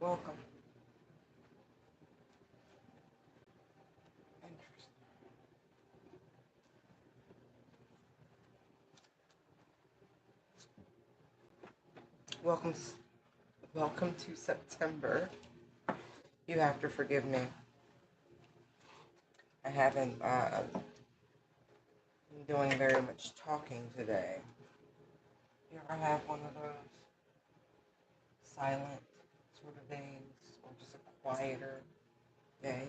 Welcome. Interesting. Welcome, welcome to September. You have to forgive me. I haven't been doing very much talking today. You ever have one of those silent sort of days, or just a quieter day?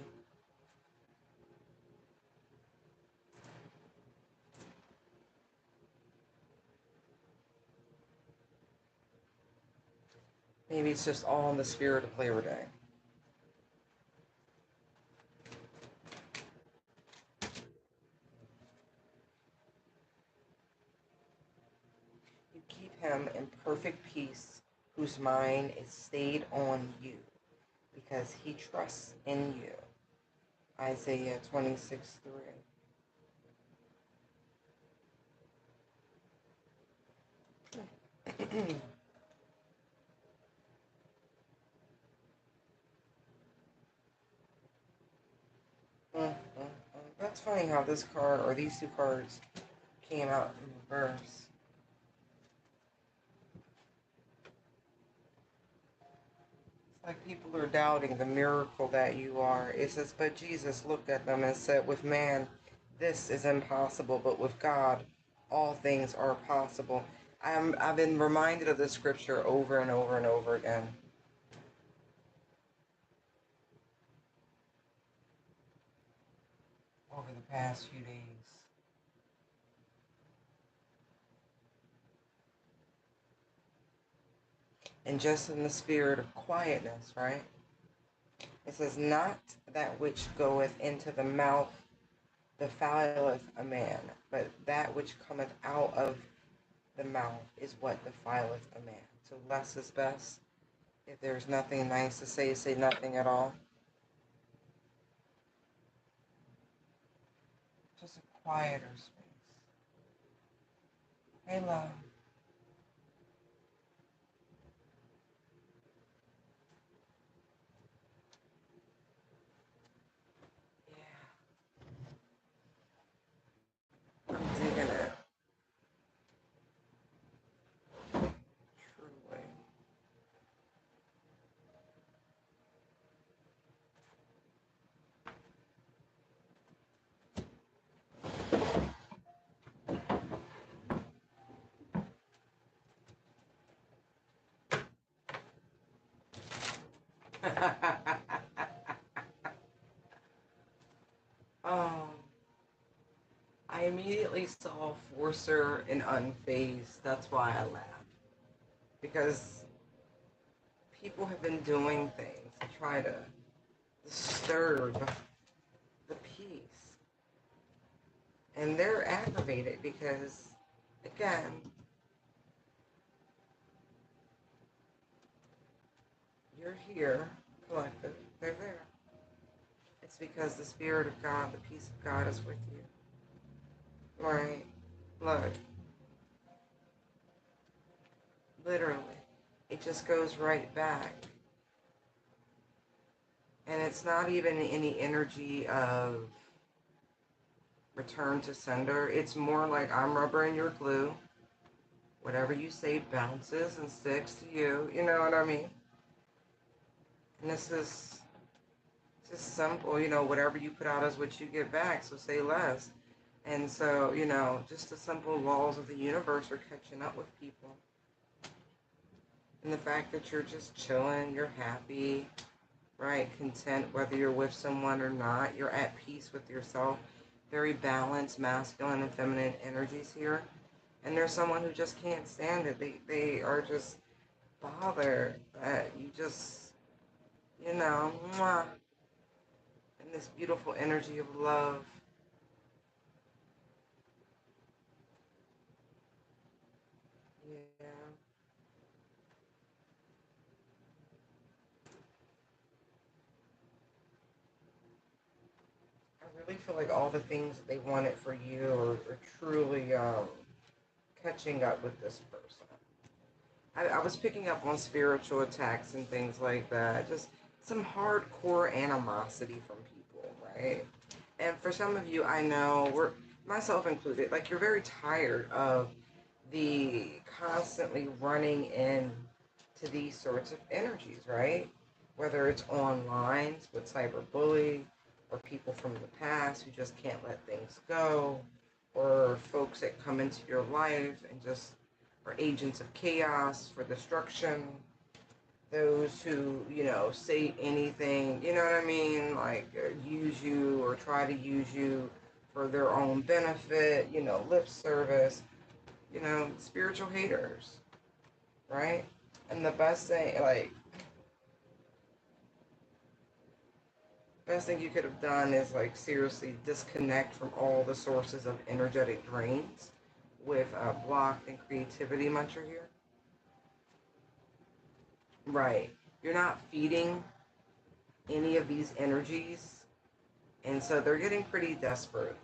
Maybe it's just all in the spirit of Labor Day. You keep him in perfect peace, whose mind is stayed on you, because he trusts in you. Isaiah 26:3. That's funny how this card, or these two cards, came out in reverse. It's like people are doubting the miracle that you are. It says, but Jesus looked at them and said, with man, this is impossible, but with God, all things are possible. I've been reminded of this scripture over and over and over again. Over the past few days. And just in the spirit of quietness, right? It says, not that which goeth into the mouth defileth a man, but that which cometh out of the mouth is what defileth a man. So less is best. If there's nothing nice to say nothing at all. Just a quieter space. Hey, love. Yeah, I'm digging it. Truly. um, I immediately saw Forcer and Unfazed. That's why I laughed. Because people have been doing things to try to disturb the peace. And they're aggravated because, again, you're here, collective, they're there. It's because the Spirit of God, the peace of God is with you. Right? Look, literally, it just goes right back. And it's not even any energy of return to sender. It's more like I'm rubber and you're glue. Whatever you say bounces and sticks to you. You know what I mean? And this is just simple. Whatever you put out is what you get back. So say less. And so, just the simple laws of the universe are catching up with people. And the fact that you're just chilling, you're happy, right? Content, whether you're with someone or not, you're at peace with yourself. Very balanced, masculine and feminine energies here. And there's someone who just can't stand it. They are just bothered that you just, mwah, and this beautiful energy of love. Yeah. I really feel like all the things that they wanted for you are truly catching up with this person. I was picking up on spiritual attacks and things like that. Just some hardcore animosity from people, right? And for some of you, I know, we're myself included, like you're very tired of the constantly running in to these sorts of energies, right? Whether it's online with cyberbullying, or people from the past who just can't let things go, or folks that come into your life and just are agents of chaos for destruction, those who, say anything, you know what I mean, like use you or try to use you for their own benefit, lip service, spiritual haters, right? And the best thing you could have done is like seriously disconnect from all the sources of energetic drains with blocked and creativity muncher here. Right. You're not feeding any of these energies, and so they're getting pretty desperate.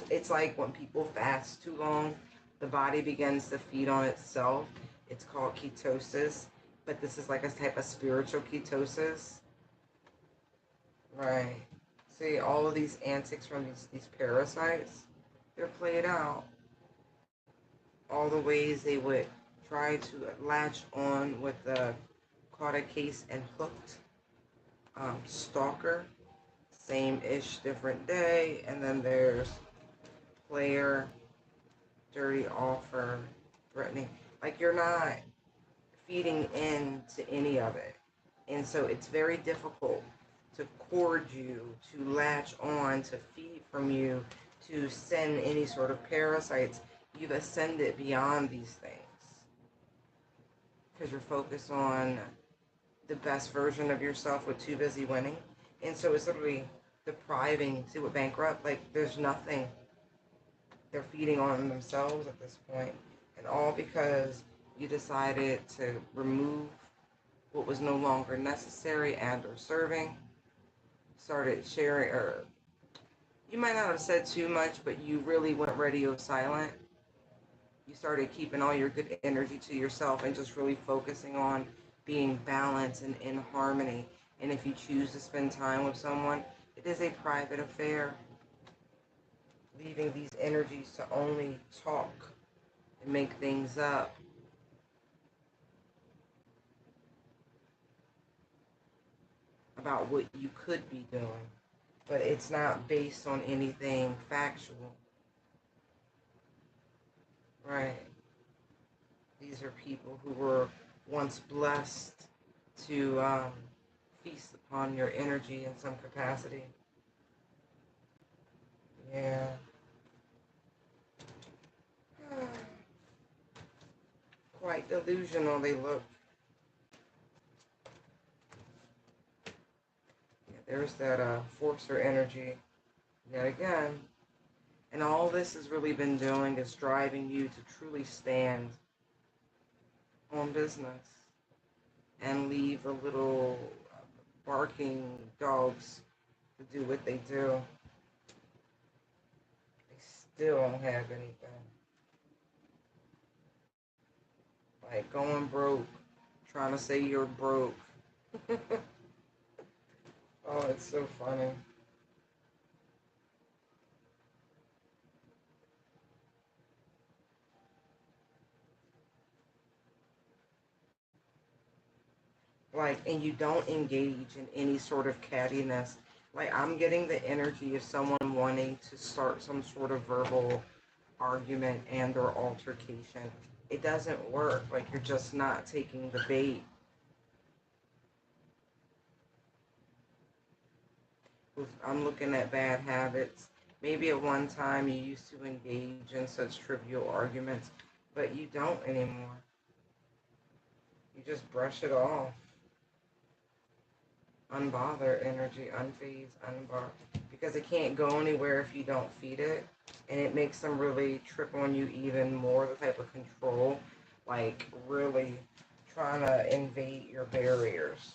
It's like when people fast too long, the body begins to feed on itself. It's called ketosis, but this is like a type of spiritual ketosis. Right. See, all of these antics from these parasites, they're played out. All the ways they would try to latch on with the caught a case and hooked, stalker, same-ish, different day, and then there's player, dirty offer, threatening. Like you're not feeding into any of it. And so it's very difficult to cord you, to latch on, to feed from you, to send any sort of parasites. You've ascended beyond these things because you're focused on the best version of yourself with too busy winning. And so it's literally depriving, see what bankrupt, like there's nothing. They're feeding on themselves at this point. And all because you decided to remove what was no longer necessary and or serving, started sharing, or you might not have said too much, but you really went radio silent. You started keeping all your good energy to yourself and just really focusing on being balanced and in harmony. And if you choose to spend time with someone, it is a private affair. Leaving these energies to only talk and make things up. About what you could be doing, but it's not based on anything factual, right? These are people who were once blessed to feast upon your energy in some capacity. Yeah. Quite delusional they look. Yeah, there's that forcer energy yet again. And all this has really been doing is driving you to truly stand on business and leave the little barking dogs to do what they do. They still don't have anything. Like going broke, trying to say you're broke. Oh, it's so funny. Like, and you don't engage in any sort of cattiness. Like, I'm getting the energy of someone wanting to start some sort of verbal argument and or altercation. It doesn't work. Like, you're just not taking the bait. I'm looking at bad habits. Maybe at one time you used to engage in such trivial arguments, but you don't anymore. You just brush it off. Unbothered energy, unfazed, unbothered. Because it can't go anywhere if you don't feed it. And it makes them really trip on you even more, the type of control. Like, really trying to invade your barriers.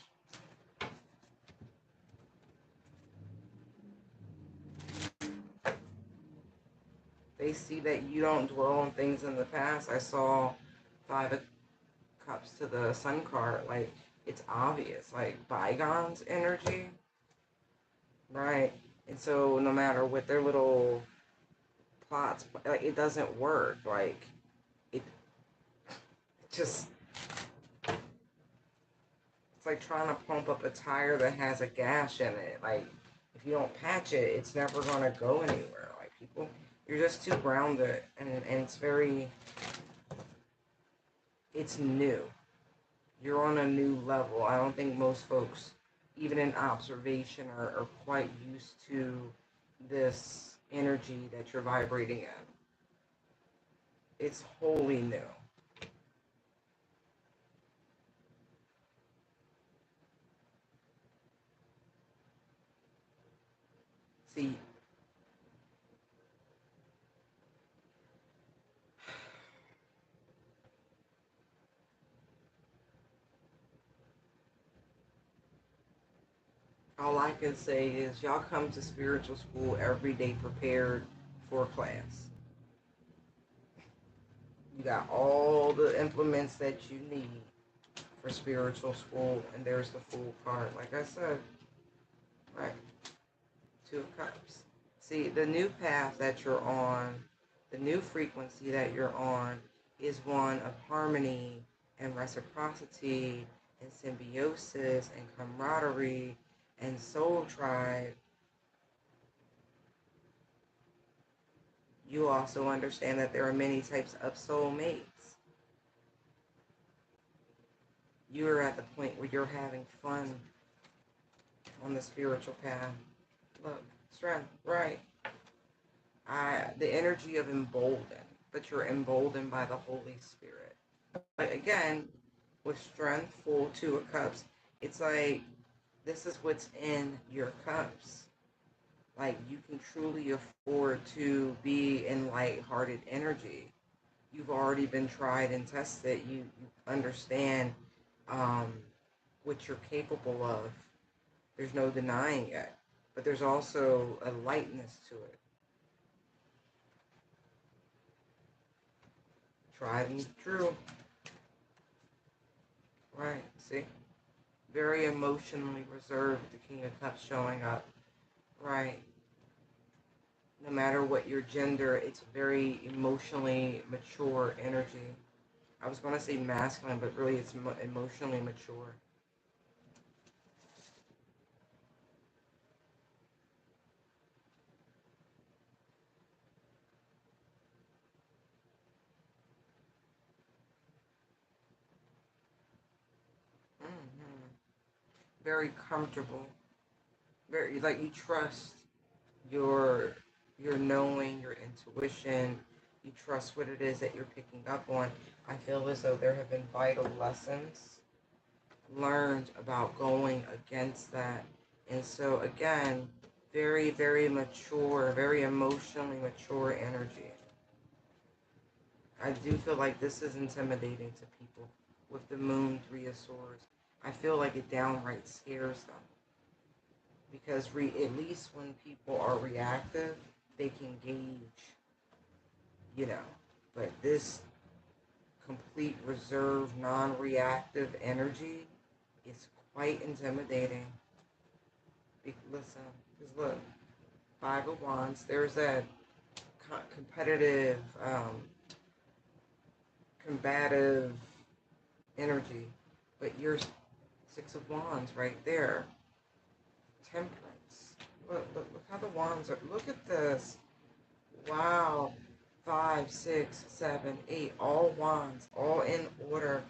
They see that you don't dwell on things in the past. I saw 5 of Cups to the Sun card, like, it's obvious, like, bygones energy, right? And so no matter what their little plots, like, it doesn't work. Like, it just, it's like trying to pump up a tire that has a gash in it. Like, if you don't patch it, it's never gonna go anywhere. Like, people, you're just too grounded, and it's very, it's new. You're on a new level. I don't think most folks, even in observation, are quite used to this energy that you're vibrating in. It's wholly new. See, all I can say is y'all come to spiritual school every day prepared for class. You got all the implements that you need for spiritual school, and there's the full card. Like I said, right? Two of Cups. See, the new path that you're on, the new frequency that you're on, is one of harmony and reciprocity and symbiosis and camaraderie and soul tribe. You also understand that there are many types of soulmates. You're at the point where you're having fun on the spiritual path. Look, strength, right? The energy of emboldened, but you're emboldened by the Holy Spirit. But again, with strength, full Two of Cups, it's like this is what's in your cups. Like, you can truly afford to be in light-hearted energy. You've already been tried and tested. You understand um, what you're capable of. There's no denying it. But there's also a lightness to it. Tried and true. Right, see? Very emotionally reserved, the King of Cups showing up. Right. No matter what your gender, it's very emotionally mature energy. I was going to say masculine, but really it's emotionally mature. Hmm. Very comfortable. Very, like, you trust your your knowing, your intuition. You trust what it is that you're picking up on. I feel as though there have been vital lessons learned about going against that. And so again, very, very mature, very emotionally mature energy. I do feel like this is intimidating to people with the Moon, Three of Swords. I feel like it downright scares them because at least when people are reactive, they can gauge, you know. But this complete reserve, non-reactive energy is quite intimidating. Listen, because look, Five of Wands. There's that competitive, combative energy, but you're Six of Wands right there. Temperance. Look how the wands are. Look at this. Wow. Five, six, seven, eight. All wands, all in order.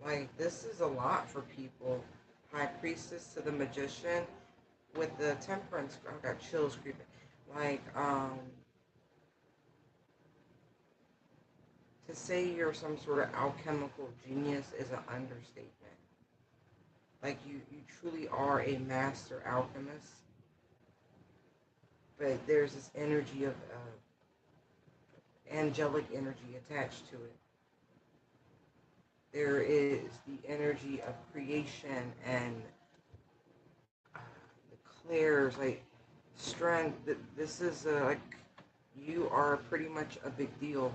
Like, this is a lot for people. High Priestess to the Magician with the Temperance. I got chills creeping. Like, to say you're some sort of alchemical genius is an understatement. Like, you truly are a master alchemist, but there's this energy of angelic energy attached to it. There is the energy of creation and the clairs, like strength. This is like, you are pretty much a big deal.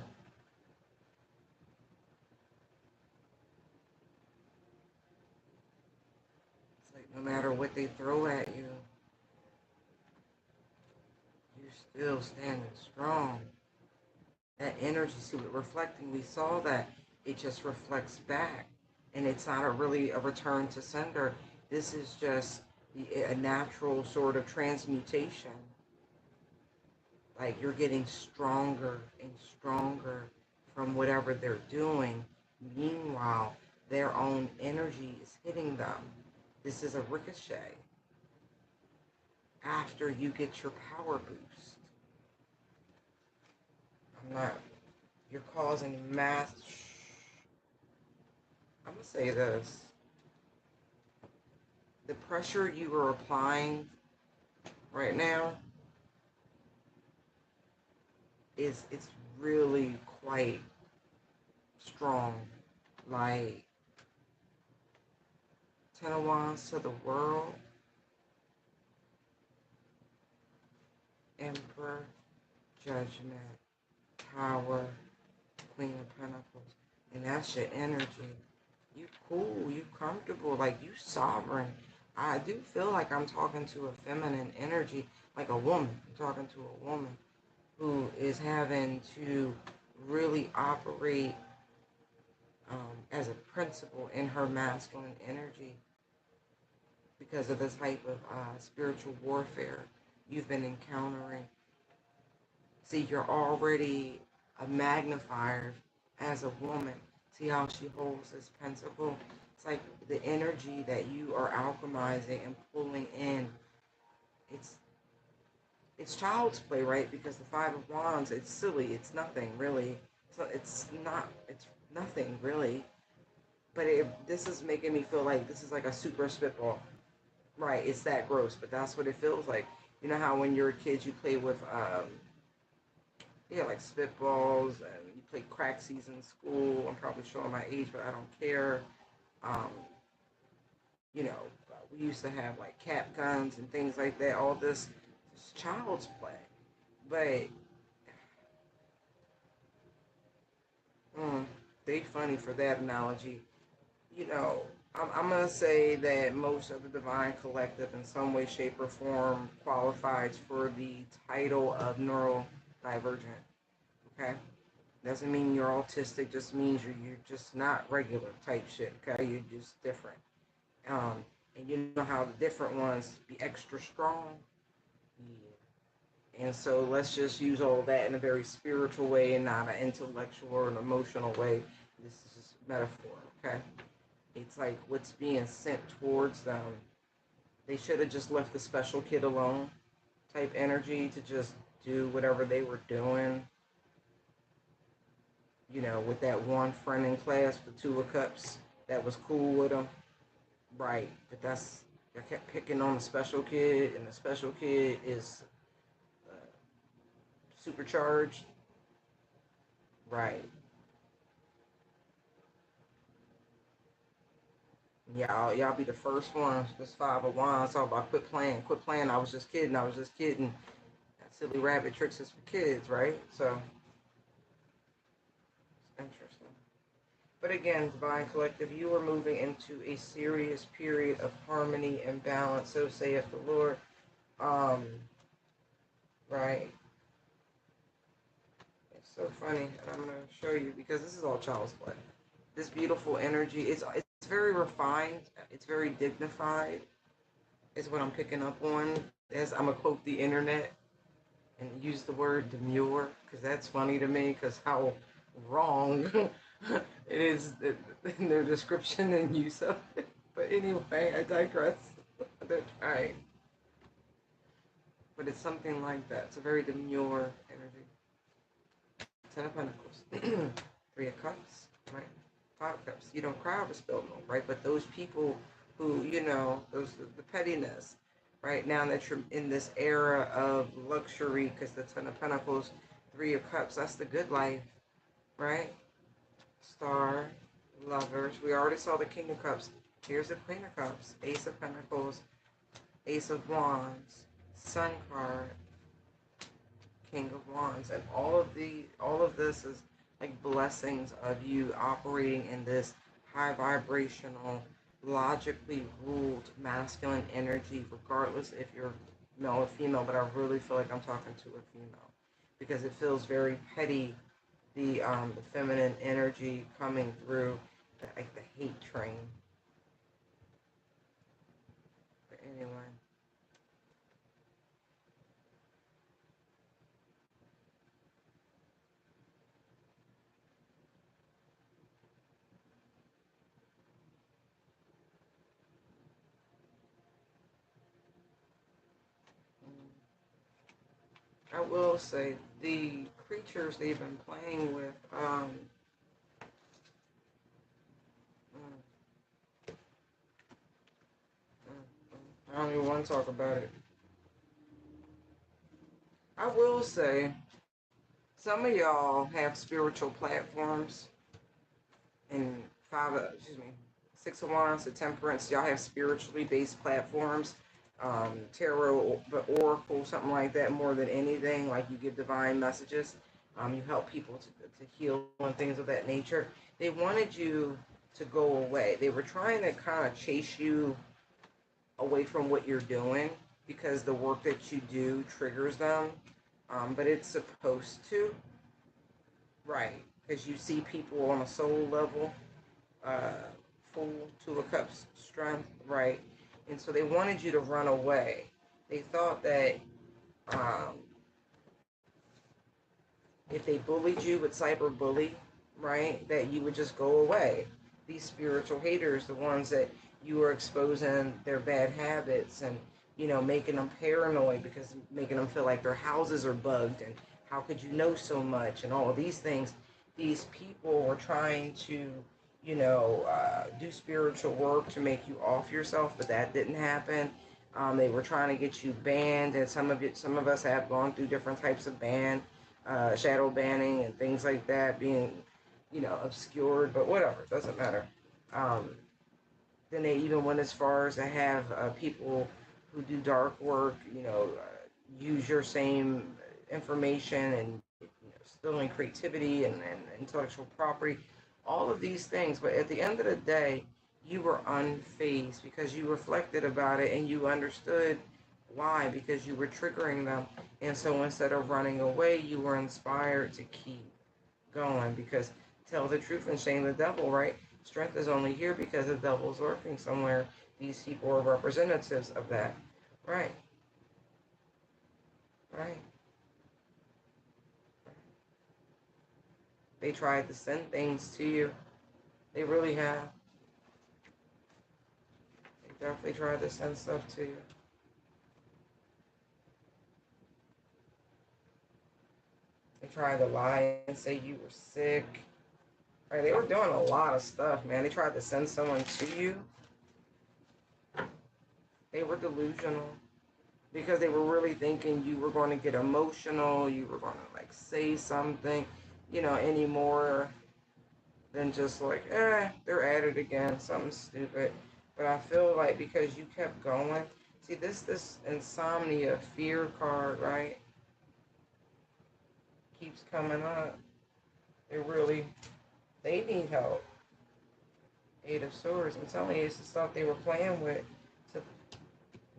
like no matter what they throw at you, you're still standing strong. That energy, see, with reflecting, we saw that it just reflects back. And it's not really a return to sender. This is just a natural sort of transmutation. Like you're getting stronger and stronger from whatever they're doing. Meanwhile, their own energy is hitting them. This is a ricochet after you get your power boost. I'm not, you're causing mass. I'm going to say this. The pressure you are applying right now it's really quite strong. Like 10 of Wands to the world, Emperor, Judgment, Tower, Queen of Pentacles, and that's your energy. You cool, you comfortable, like you sovereign. I do feel like I'm talking to a feminine energy, like a woman. I'm talking to a woman who is having to really operate as a principle in her masculine energy because of the type of spiritual warfare you've been encountering. See, you're already a magnifier as a woman. See how she holds this pentacle? It's like the energy that you are alchemizing and pulling in. It's child's play, right? Because the Five of Wands, it's silly. It's nothing, really. So it's nothing, really. But this is making me feel like this is like a super spitball. Right, it's that gross, but that's what it feels like. You know how when you're a kid you play with, like spitballs and you play craxies in school. I'm probably showing my age, but I don't care. Um, you know, we used to have like cap guns and things like that. All this is child's play. But they funny for that analogy. You know, I'm going to say that most of the Divine Collective in some way, shape, or form qualifies for the title of neurodivergent. Okay? Doesn't mean you're autistic, just means you're just not regular type shit. Okay? You're just different. And you know how the different ones be extra strong? Yeah. And so let's just use all that in a very spiritual way and not an intellectual or an emotional way. This is just metaphor, okay? It's like what's being sent towards them. They should have just left the special kid alone type energy to just do whatever they were doing. You know, with that one friend in class, the Two of Cups, that was cool with them. Right, but I kept picking on the special kid, and the special kid is supercharged. Right. Y'all be the first ones. This Five of Wands talk about quit playing, quit playing. I was just kidding. I was just kidding. That silly rabbit tricks is for kids, right? So it's interesting. But again, Divine Collective, you are moving into a serious period of harmony and balance. So saith the Lord. Um, right. It's so funny, and I'm gonna show you because this is all child's play. This beautiful energy. It's very refined. It's very dignified. Is what I'm picking up on. As I'm gonna quote the internet and use the word demure because that's funny to me because how wrong it is in their description and use of it. But anyway, I digress. They're trying. But it's something like that. It's a very demure energy. Ten of Pentacles. Three of Cups, right? Five of Cups. You don't cry over spilled milk, right? But those people who, the pettiness, right? Now that you're in this era of luxury, because the Ten of Pentacles, Three of Cups, that's the good life, right? Star, Lovers. We already saw the King of Cups. Here's the Queen of Cups, Ace of Pentacles, Ace of Wands, Sun card, King of Wands, and all of this is like blessings of you operating in this high vibrational, logically ruled masculine energy, regardless if you're male or female, but I really feel like I'm talking to a female because it feels very petty, the feminine energy coming through, like the hate train. But anyway. I will say the creatures they've been playing with, mm, I don't even want to talk about it. I will say some of y'all have spiritual platforms and excuse me, Six of Wands, the Temperance. Y'all have spiritually based platforms, tarot, but oracle, something like that. More than anything, like you give divine messages. You help people to heal and things of that nature. They wanted you to go away. They were trying to kind of chase you away from what you're doing because the work that you do triggers them. But it's supposed to, right? Because you see people on a soul level, uh, full Two of Cups strength, right? And so they wanted you to run away. They thought that um, if they bullied you with cyberbully, right, that you would just go away. These spiritual haters, the ones that you are exposing their bad habits and, making them paranoid because making them feel like their houses are bugged and how could you know so much and all of these things. These people were trying to, do spiritual work to make you off yourself, but that didn't happen. They were trying to get you banned, and some of us have gone through different types of shadow banning and things like that, being, obscured, but whatever, it doesn't matter. Um, then they even went as far as to have people who do dark work, use your same information and stealing creativity and intellectual property, all of these things. But at the end of the day, you were unfazed because you reflected about it and you understood why, because you were triggering them. And so instead of running away, you were inspired to keep going because tell the truth and shame the devil, right? Strength is only here because the devil's working somewhere. These people are representatives of that. Right, right. They tried to send things to you. They really have. They definitely tried to send stuff to you. They tried to lie and say you were sick. Right, they were doing a lot of stuff, man. They tried to send someone to you. They were delusional because they were really thinking you were going to get emotional, you were going to like say something, any more than just like, they're at it again, something stupid. But I feel like because you kept going, see this insomnia fear card, right, keeps coming up. They need help. Eight of Swords. I'm telling you, it's the stuff they were playing with. To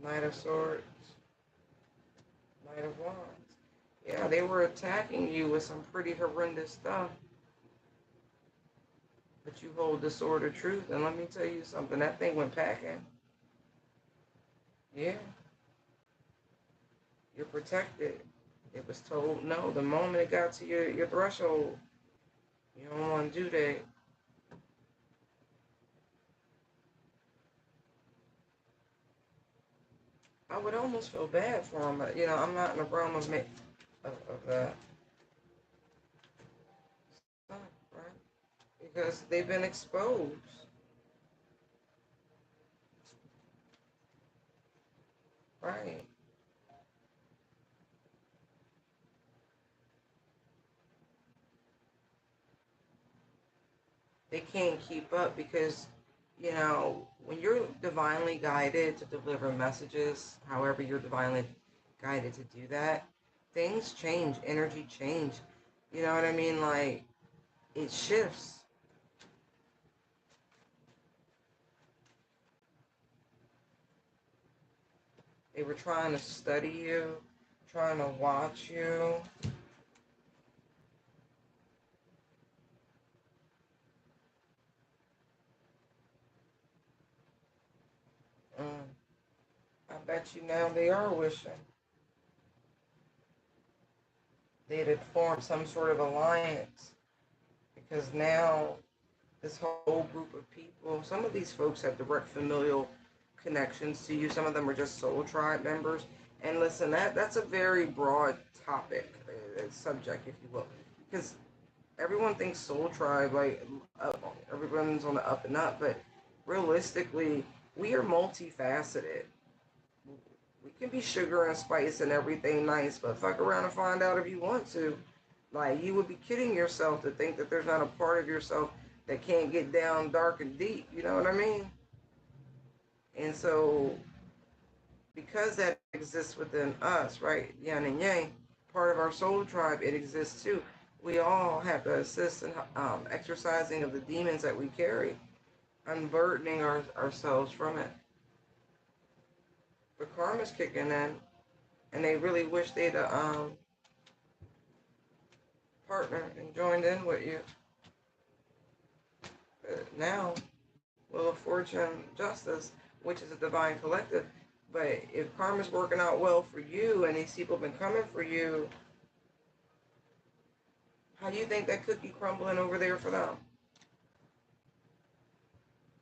Knight of Swords, Knight of Wands. Yeah, they were attacking you with some pretty horrendous stuff. But you hold the sword of truth, and let me tell you something. That thing went packing. Yeah, you're protected. It was told no. The moment it got to your threshold, you don't want to do that. I would almost feel bad for them, but I'm not in the realm of that stuff, right? Because they've been exposed. Right. They can't keep up because, when you're divinely guided to deliver messages, however you're divinely guided to do that, things change, energy change. You know what I mean? Like, it shifts. They were trying to study you, trying to watch you. I bet you now they are wishing they'd have formed some sort of alliance, because now this whole group of people, some of these folks have direct familial connections to you. Some of them are just soul tribe members. And listen, that's a very broad topic, subject, if you will, because everyone thinks soul tribe, like everyone's on the up and up, but realistically, we are multifaceted. We can be sugar and spice and everything nice, but fuck around and find out if you want to. Like, you would be kidding yourself to think that there's not a part of yourself that can't get down dark and deep. You know what I mean? And so, because that exists within us, right, yin and yang, part of our soul tribe, it exists too. We all have to assist in exercising of the demons that we carry, unburdening ourselves from it. The karma's kicking in, and they really wish they'd partnered and joined in with you. But now, Wheel of Fortune, Justice, which is a divine collective. But if karma's working out well for you and these people have been coming for you, how do you think that cookie crumbling over there for them?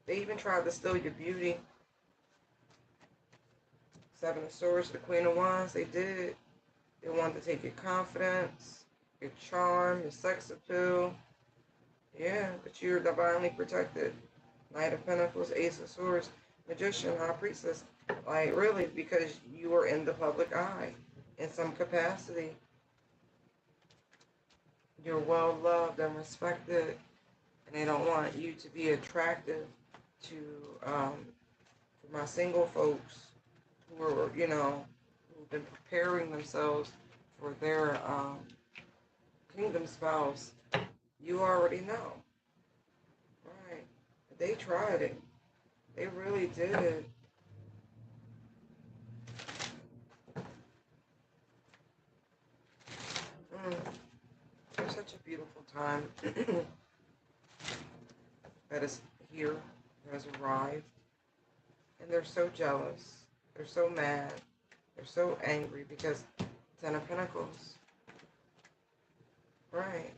They even tried to steal your beauty. Seven of Swords, the Queen of Wands, they did. They wanted to take your confidence, your charm, your sex appeal. Yeah, but you're divinely protected. Knight of Pentacles, Ace of Swords, Magician, High Priestess. Like, really, because you are in the public eye in some capacity. You're well loved and respected, and they don't want you to be attractive to my single folks who are, who've been preparing themselves for their kingdom spouse. You already know. Right. They tried it. They really did. It's such a beautiful time that is here, has arrived. And they're so jealous. They're so mad. They're so angry because Ten of Pentacles. Right.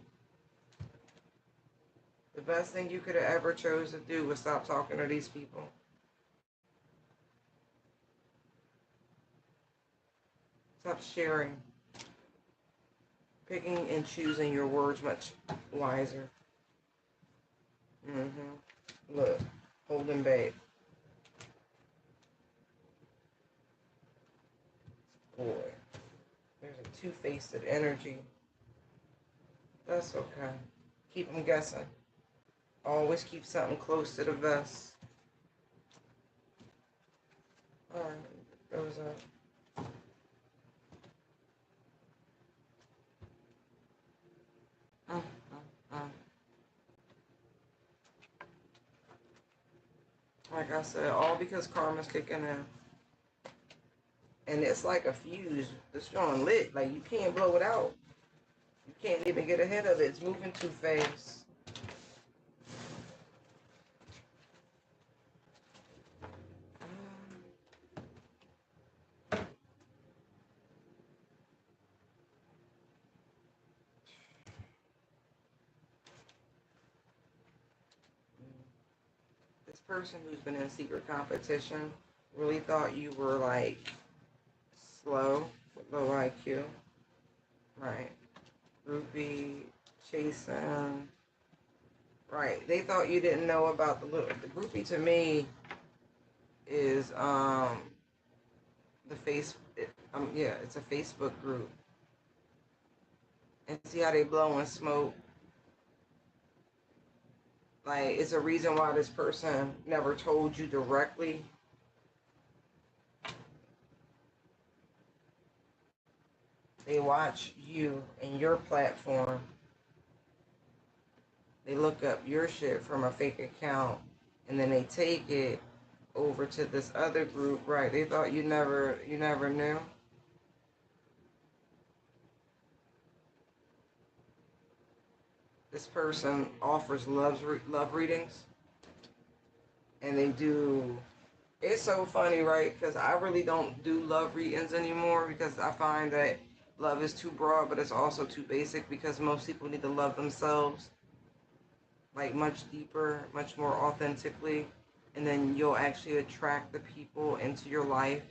The best thing you could have ever chose to do was stop talking to these people. Stop sharing. Picking and choosing your words much wiser. Look, holding back. Boy, there's a two-faced energy. That's okay. Keep them guessing. Always keep something close to the vest. Alright, goes up. Like I said, all because karma's kicking in. And it's like a fuse. It's strong lit. Like, you can't blow it out. You can't even get ahead of it. It's moving too fast. This person who's been in secret competition really thought you were, like, slow with low IQ. Right. Groupie, chasing. Right. They thought you didn't know about the groupie to me is it's a Facebook group. And see how they blowing smoke. Like, it's a reason why this person never told you directly. They watch you and your platform. They look up your shit from a fake account, and then they take it over to this other group, right? They thought you never knew. This person offers love readings, and they do. It's so funny, right? Because I really don't do love readings anymore because I find that love is too broad, but it's also too basic because most people need to love themselves like much deeper, much more authentically, and then you'll actually attract the people into your life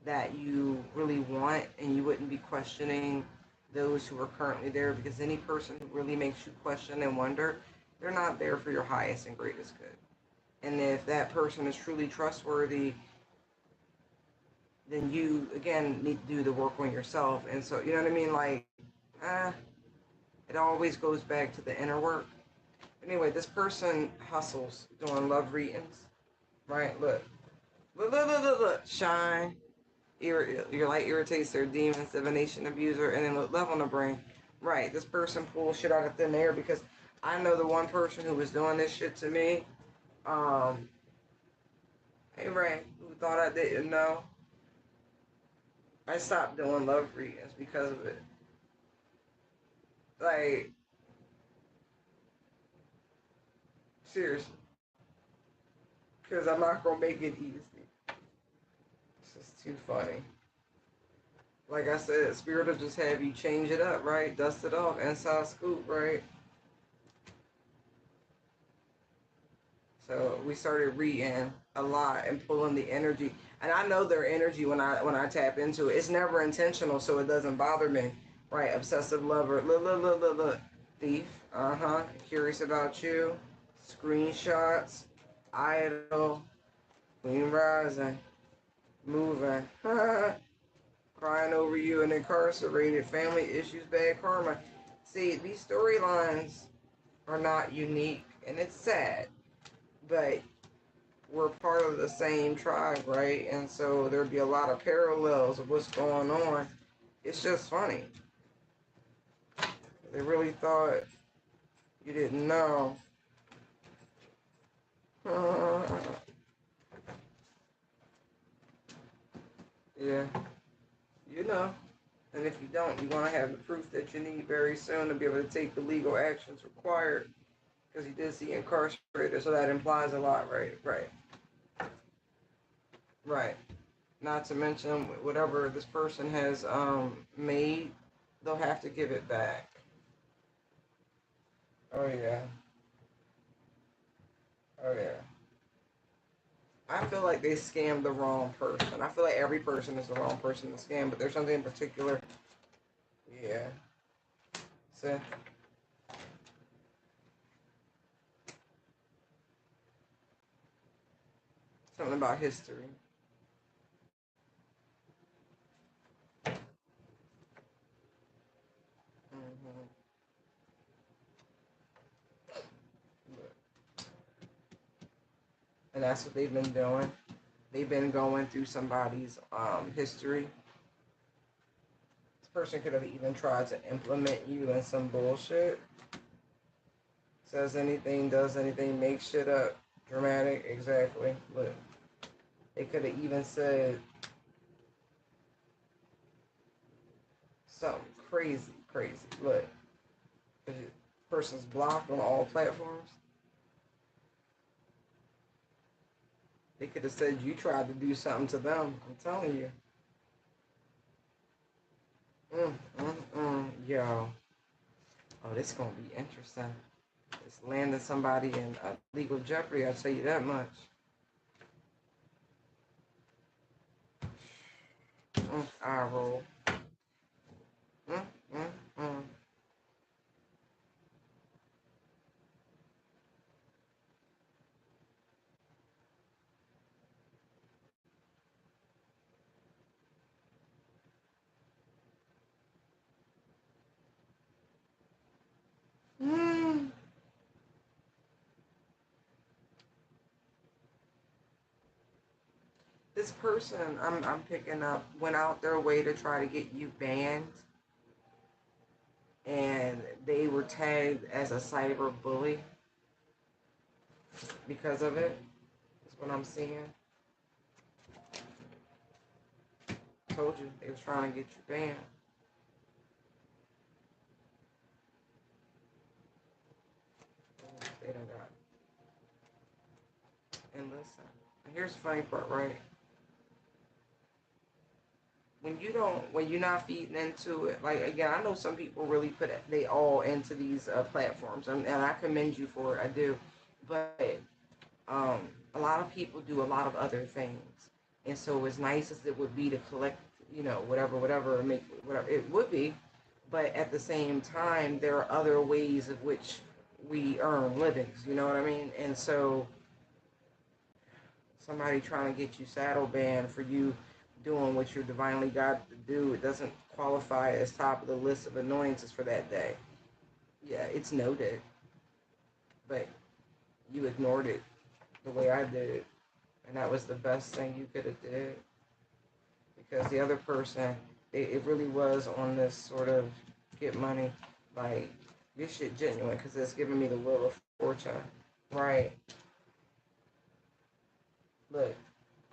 that you really want, and you wouldn't be questioning those who are currently there, because any person who really makes you question and wonder, they're not there for your highest and greatest good. And if that person is truly trustworthy, then you again need to do the work on yourself. And so, you know what I mean? Like, it always goes back to the inner work. Anyway, this person hustles doing love readings, right? Look, shine. Your light irritates their demons, divination abuser, and then love on the brain. Right, this person pulls shit out of thin air because I know the one person who was doing this shit to me. Um, hey Ray, who thought I didn't know? I stopped doing love readings because of it. Like, seriously, because I'm not gonna make it easy. It's just too funny. Like I said, spirit will just have you change it up, right? Dust it off, inside scoop, right? So we started reading a lot and pulling the energy. And I know their energy when I tap into it. It's never intentional, so it doesn't bother me. Right? Obsessive lover. Look. Thief. Uh-huh. Curious about you. Screenshots. Idol. Queen rising. Moving. Crying over you and incarcerated. Family issues, bad karma. See, these storylines are not unique, and it's sad. But we're part of the same tribe, right? And so there'd be a lot of parallels of what's going on. It's just funny. They really thought you didn't know. Yeah, you know. And if you don't, you're going to have the proof that you need very soon to be able to take the legal actions required. Because he did see incarcerated, so that implies a lot, right? Right. Right. Not to mention whatever this person has made, they'll have to give it back. Oh yeah. Oh yeah. I feel like they scammed the wrong person. I feel like every person is the wrong person to scam, but there's something in particular. Yeah. So something about history. Hmm. And that's what they've been doing. They've been going through somebody's history. This person could have even tried to implement you in some bullshit. Says anything, does anything, makes shit up. Dramatic, exactly. Look, they could have even said something crazy, crazy. Look, the person's blocked on all platforms. They could have said you tried to do something to them. I'm telling you. Yo. Oh, this gonna be interesting. It's landing somebody in legal jeopardy, I'll tell you that much. I roll. Mm, mm, mm. Mm. This person I'm picking up went out their way to try to get you banned, and they were tagged as a cyber bully because of it. That's what I'm seeing. Told you they was trying to get you banned. They don't got. And listen, here's the funny part, right? When you're not feeding into it, like again, I know some people really put it, they all into these platforms, and I commend you for it. I do, but um, a lot of people do a lot of other things, and so as nice as it would be to collect, whatever, and make whatever it would be, but at the same time, there are other ways of which we earn livings. You know what I mean? And so somebody trying to get you saddle banned for you doing what you're divinely God to do, it doesn't qualify as top of the list of annoyances for that day. Yeah, it's noted, but you ignored it the way I did, and that was the best thing you could have did, because the other person, it really was on this sort of get money, like this shit genuine, because it's giving me the wheel of fortune, right? Look,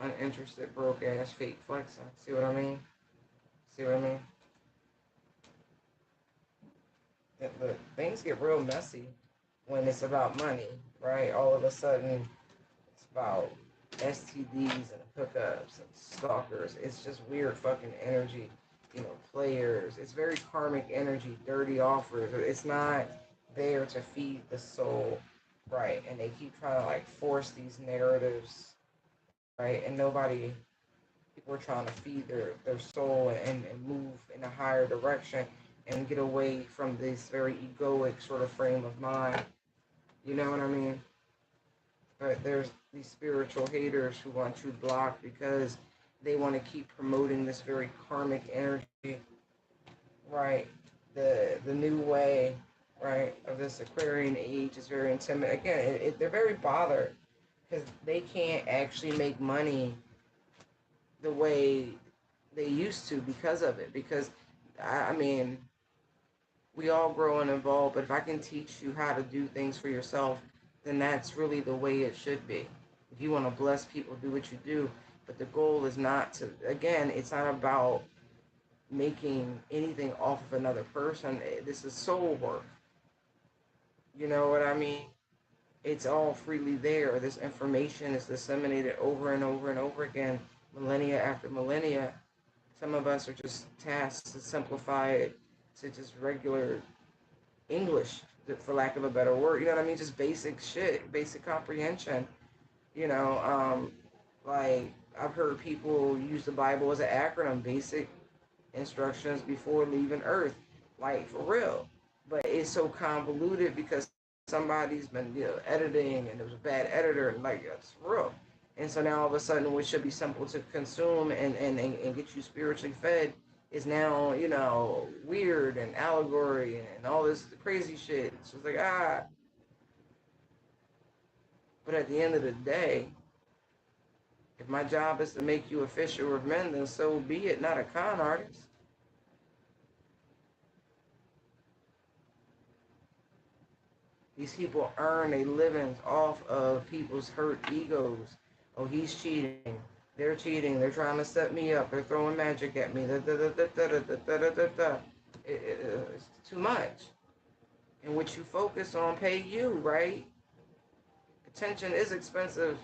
uninterested, broke ass, fake flexing. See what I mean? See what I mean? Look, things get real messy when it's about money, right? All of a sudden, it's about STDs and hookups and stalkers. It's just weird fucking energy, players. It's very karmic energy, dirty offers. It's not there to feed the soul, right? And they keep trying to like force these narratives, right? And people are trying to feed their soul and move in a higher direction and get away from this very egoic sort of frame of mind. You know what I mean? But there's these spiritual haters who want you blocked because they want to keep promoting this very karmic energy, right? The new way, right, of this Aquarian age is very intimidating. Again, they're very bothered because they can't actually make money the way they used to because of it. Because, I mean, we all grow and evolve, but if I can teach you how to do things for yourself, then that's really the way it should be. If you want to bless people, do what you do. But the goal is not to, again, it's not about making anything off of another person. This is soul work. You know what I mean? It's all freely there. This information is disseminated over and over and over again, millennia after millennia. Some of us are just tasked to simplify it to just regular English, for lack of a better word. You know what I mean? Just basic shit, basic comprehension. You know, like I've heard people use the Bible as an acronym, basic instructions before leaving Earth, like for real. But it's so convoluted because somebody's been editing and there was a bad editor and like it's real. And so now all of a sudden, what should be simple to consume and get you spiritually fed is now, weird and allegory and all this crazy shit. So it's like, but at the end of the day, if my job is to make you a fisher of men, then so be it, not a con artist. These people earn a living off of people's hurt egos. Oh, he's cheating. They're cheating. They're trying to set me up. They're throwing magic at me. It's too much. And what you focus on pay you, right? Attention is expensive.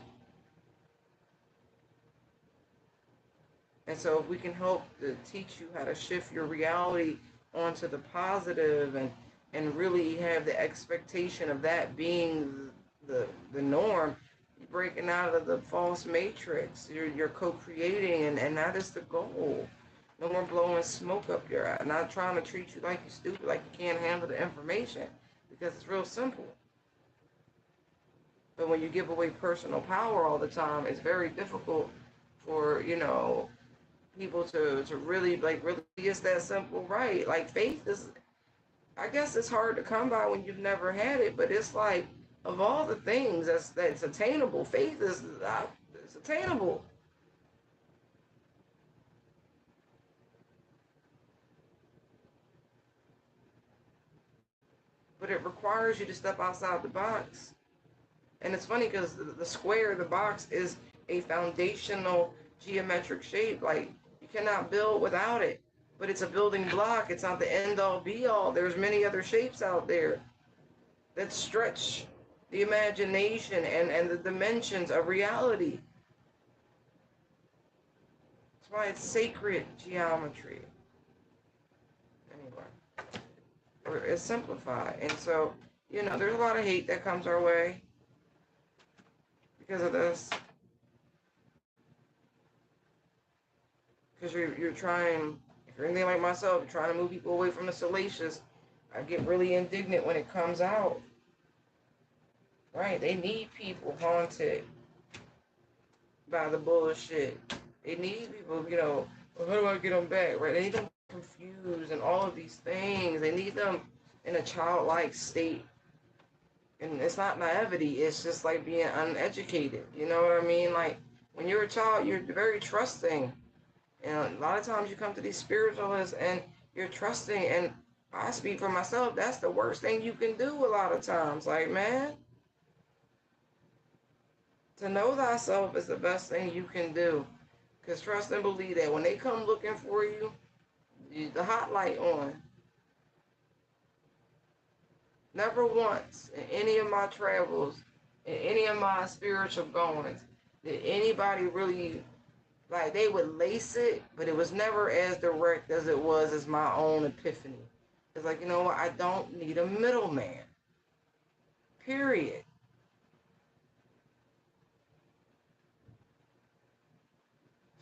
And so if we can help to teach you how to shift your reality onto the positive and really have the expectation of that being the norm, you're breaking out of the false matrix. You're co-creating and that is the goal. No more blowing smoke up your ass. Not trying to treat you like you're stupid, like you can't handle the information. Because it's real simple. But when you give away personal power all the time, it's very difficult for, people to really, like, really is that simple, right? Like, faith is, I guess it's hard to come by when you've never had it, but it's like, of all the things that's attainable, faith is it's attainable. But it requires you to step outside the box. And it's funny because the square, the box, is a foundational geometric shape. Like, you cannot build without it. But it's a building block. It's not the end all be all. There's many other shapes out there that stretch the imagination and the dimensions of reality. That's why it's sacred geometry. Anyway, or it's simplified. And so, you know, there's a lot of hate that comes our way because of this. Because you're trying, if you're anything like myself, you're trying to move people away from the salacious. I get really indignant when it comes out. Right? They need people haunted by the bullshit. They need people, you know, well, how do I get them back? Right? They need them confused and all of these things. They need them in a childlike state. And it's not naivety. It's just like being uneducated. You know what I mean? Like, when you're a child, you're very trusting. And a lot of times you come to these spiritualists and you're trusting. And I speak for myself. That's the worst thing you can do a lot of times. Like, man, to know thyself is the best thing you can do. Because trust and believe that when they come looking for you, the hot light on. Never once in any of my travels, in any of my spiritual goings, did anybody really, like, they would lace it, but it was never as direct as it was as my own epiphany. It's like, you know what, I don't need a middleman. Period.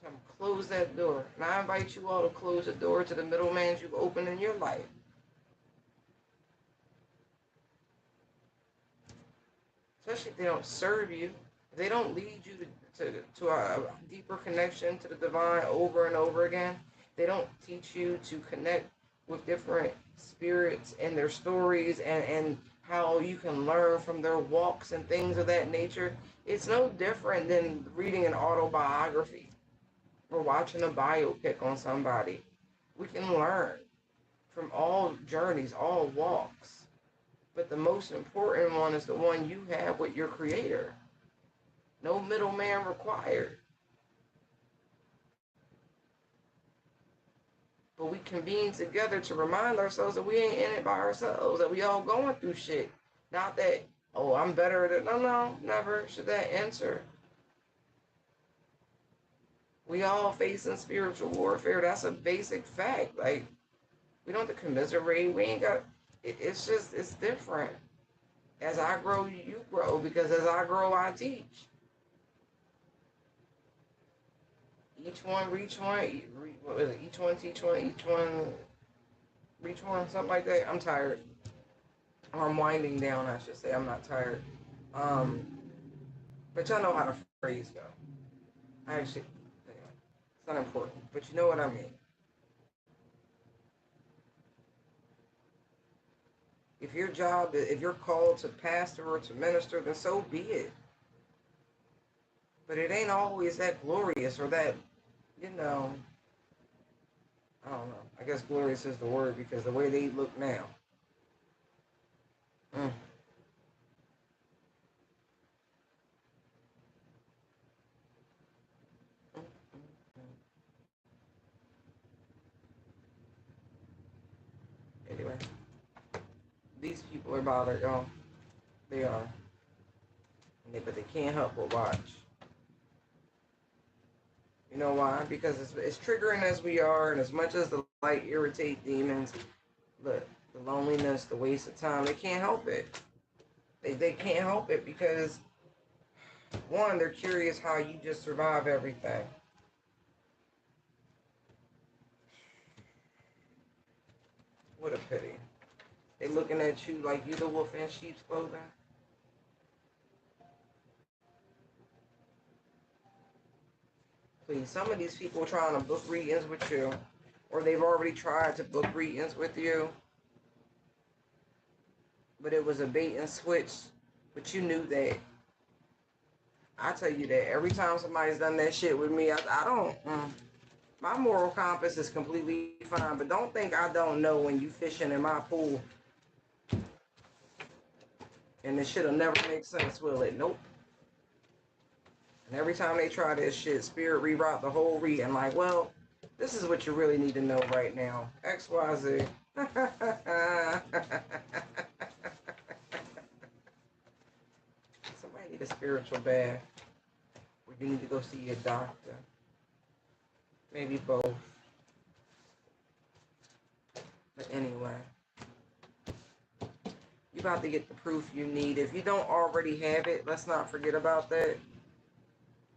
So I'm close that door. And I invite you all to close the door to the middleman you've opened in your life. Especially if they don't serve you. If they don't lead you to a deeper connection to the divine over and over again. They don't teach you to connect with different spirits and their stories and how you can learn from their walks and things of that nature. It's no different than reading an autobiography or watching a biopic on somebody. We can learn from all journeys, all walks. But the most important one is the one you have with your creator. No middleman required. But we convene together to remind ourselves that we ain't in it by ourselves, that we all going through shit. Not that, oh, I'm better than, no, never should that answer. We all facing spiritual warfare. That's a basic fact. Like, we don't have to commiserate. We ain't got, it's just, it's different. As I grow, you grow, because as I grow, I teach. Each one reach one. What is it? Each one teach one. Each one reach one. Something like that. I'm tired. Or I'm winding down, I should say. I'm not tired. But y'all know how the phrase go. I actually, anyway, it's not important. But you know what I mean. If your job, if you're called to pastor or to minister, then so be it. But it ain't always that glorious or that, you know, I don't know. I guess glorious is the word because the way they look now. Mm. Anyway, these people are bothered, y'all. They are. But they can't help but watch. You know why? Because it's triggering as we are, and as much as the light irritate demons, the loneliness, the waste of time, they can't help it. They can't help it because, one, they're curious how you just survive everything. What a pity. They looking at you like you the wolf in sheep's clothing. Please, some of these people trying to book readings with you, or they've already tried to book readings with you, but it was a bait and switch, but you knew that. I tell you that every time somebody's done that shit with me, I don't, my moral compass is completely fine, but don't think I don't know when you fishing in my pool, and this shit'll never make sense, will it? Nope. And every time they try this shit, Spirit reroute the whole reading. Like, well, This is what you really need to know right now. XYZ. Somebody need a spiritual bath. Or you need to go see a doctor. Maybe both. But anyway. You're about to get the proof you need. If you don't already have it, let's not forget about that.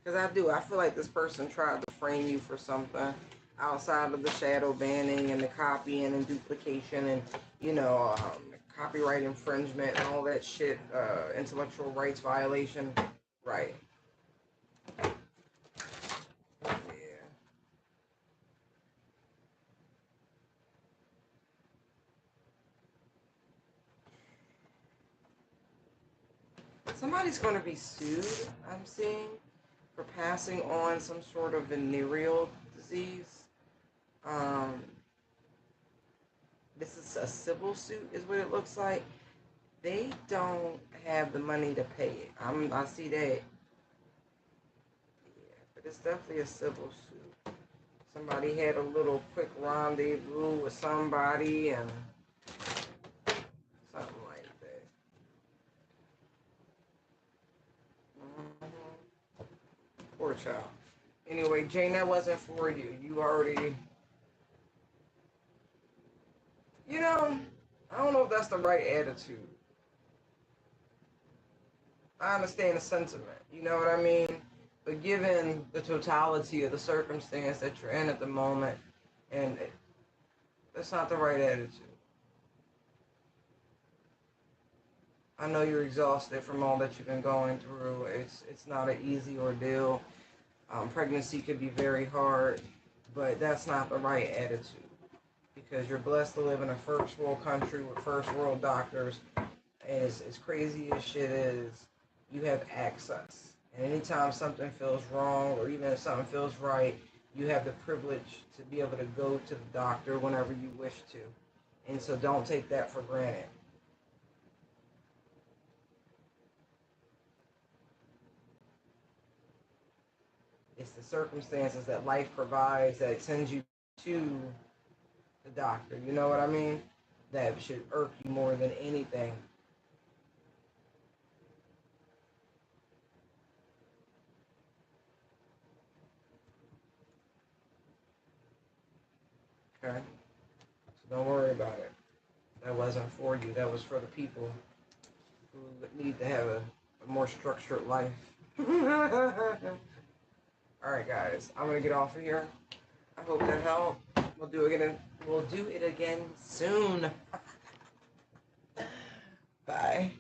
Because I do. I feel like this person tried to frame you for something outside of the shadow banning and the copying and duplication and, you know, copyright infringement and all that shit, intellectual rights violation. Right. Yeah. Somebody's going to be sued, I'm seeing, for passing on some sort of venereal disease. This is a civil suit, is what it looks like. They don't have the money to pay it. I see that. Yeah, but it's definitely a civil suit. Somebody had a little quick rendezvous with somebody and something like that. Poor child. Anyway, Jane, that wasn't for you. You already, you know, I don't know if that's the right attitude. I understand the sentiment, you know what I mean? But given the totality of the circumstance that you're in at the moment, and that's not the right attitude. I know you're exhausted from all that you've been going through. It's not an easy ordeal. Pregnancy could be very hard, but that's not the right attitude. Because you're blessed to live in a first world country with first world doctors, and as crazy as shit is, you have access. And anytime something feels wrong, or even if something feels right, you have the privilege to be able to go to the doctor whenever you wish to. And so don't take that for granted. It's the circumstances that life provides that sends you to the doctor. You know what I mean? That should irk you more than anything. Okay? So don't worry about it. That wasn't for you. That was for the people who need to have a more structured life. Alright guys, I'm gonna get off of here. I hope that helped. We'll do it again soon. Bye.